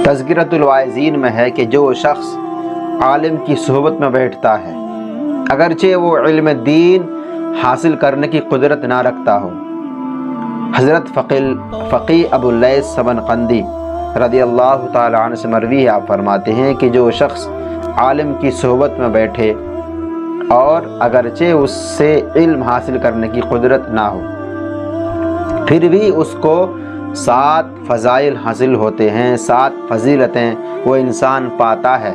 تذکرۃ الواعظین میں ہے کہ جو شخص عالم کی صحبت میں بیٹھتا ہے اگرچہ وہ علم دین حاصل کرنے کی قدرت نہ رکھتا ہو۔ حضرت فقی ابو اللیث سمرقندی رضی اللہ تعالی عنہ سے مروی ہے، آپ فرماتے ہیں کہ جو شخص عالم کی صحبت میں بیٹھے اور اگرچہ اس سے علم حاصل کرنے کی قدرت نہ ہو پھر بھی اس کو 7 فضائل حاصل ہوتے ہیں، 7 فضیلتیں وہ انسان پاتا ہے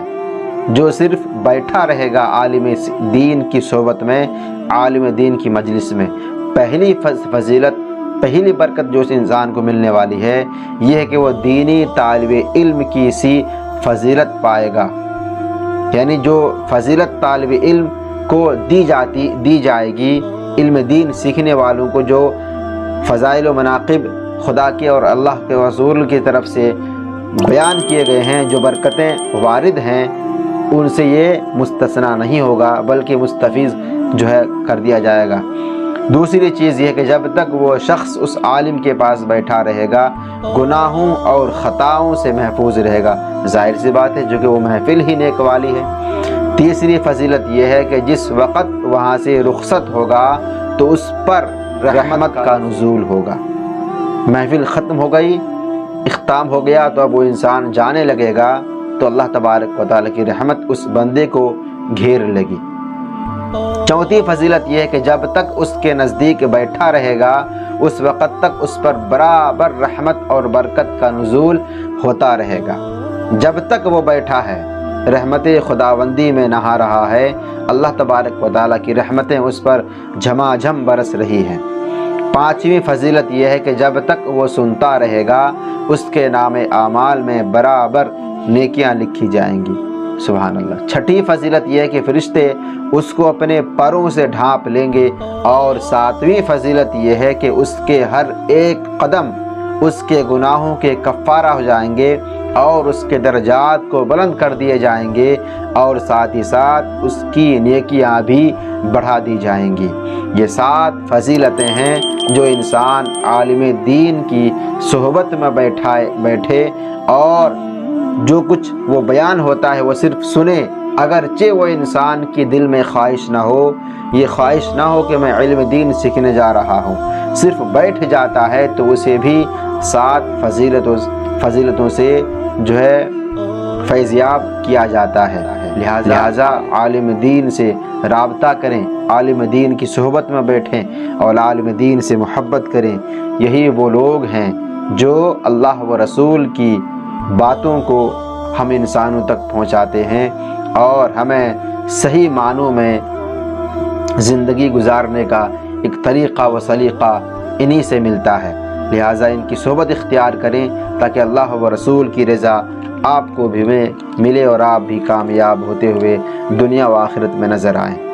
جو صرف بیٹھا رہے گا عالم دین کی صحبت میں، عالم دین کی مجلس میں۔ پہلی فضیلت، پہلی برکت جو اس انسان کو ملنے والی ہے یہ ہے کہ وہ دینی طالب علم کی سی فضیلت پائے گا، یعنی جو فضیلت طالب علم کو دی جائے گی، علم دین سیکھنے والوں کو جو فضائل و مناقب خدا کے اور اللہ کے رسول کی طرف سے بیان کیے گئے ہیں، جو برکتیں وارد ہیں، ان سے یہ مستثنیٰ نہیں ہوگا بلکہ مستفیض جو ہے کر دیا جائے گا۔ دوسری چیز یہ ہے کہ جب تک وہ شخص اس عالم کے پاس بیٹھا رہے گا گناہوں اور خطاؤں سے محفوظ رہے گا، ظاہر سی بات ہے جو کہ وہ محفل ہی نیک والی ہے۔ تیسری فضیلت یہ ہے کہ جس وقت وہاں سے رخصت ہوگا تو اس پر رحمت کا نزول ہوگا۔ محفل ختم ہو گئی، اختتام ہو گیا، تو اب وہ انسان جانے لگے گا تو اللہ تبارک و تعالیٰ کی رحمت اس بندے کو گھیر لگی۔ چوتھی فضیلت یہ ہے کہ جب تک اس کے نزدیک بیٹھا رہے گا اس وقت تک اس پر برابر رحمت اور برکت کا نزول ہوتا رہے گا۔ جب تک وہ بیٹھا ہے رحمت خداوندی میں نہا رہا ہے، اللہ تبارک و تعالیٰ کی رحمتیں اس پر جھما جھم برس رہی ہیں۔ پانچویں فضیلت یہ ہے کہ جب تک وہ سنتا رہے گا اس کے نام اعمال میں برابر نیکیاں لکھی جائیں گی۔ سبحان اللہ۔ چھٹی فضیلت یہ ہے کہ فرشتے اس کو اپنے پروں سے ڈھانپ لیں گے، اور ساتویں فضیلت یہ ہے کہ اس کے ہر ایک قدم اس کے گناہوں کے کفارہ ہو جائیں گے اور اس کے درجات کو بلند کر دیے جائیں گے، اور ساتھ ہی ساتھ اس کی نیکیاں بھی بڑھا دی جائیں گی۔ یہ 7 فضیلتیں ہیں جو انسان عالم دین کی صحبت میں بیٹھے اور جو کچھ وہ بیان ہوتا ہے وہ صرف سنے، اگرچہ وہ انسان کی دل میں خواہش نہ ہو، یہ خواہش نہ ہو کہ میں علم دین سیکھنے جا رہا ہوں، صرف بیٹھ جاتا ہے تو اسے بھی 7 فضیلتوں سے جو ہے فیضیاب کیا جاتا ہے۔ لہٰذا عالم دین سے رابطہ کریں، عالم دین کی صحبت میں بیٹھیں اور عالم دین سے محبت کریں۔ یہی وہ لوگ ہیں جو اللہ و رسول کی باتوں کو ہم انسانوں تک پہنچاتے ہیں اور ہمیں صحیح معنوں میں زندگی گزارنے کا ایک طریقہ و سلیقہ انہی سے ملتا ہے۔ لہٰذا ان کی صحبت اختیار کریں تاکہ اللہ و رسول کی رضا آپ کو بھی ملے اور آپ بھی کامیاب ہوتے ہوئے دنیا و آخرت میں نظر آئیں۔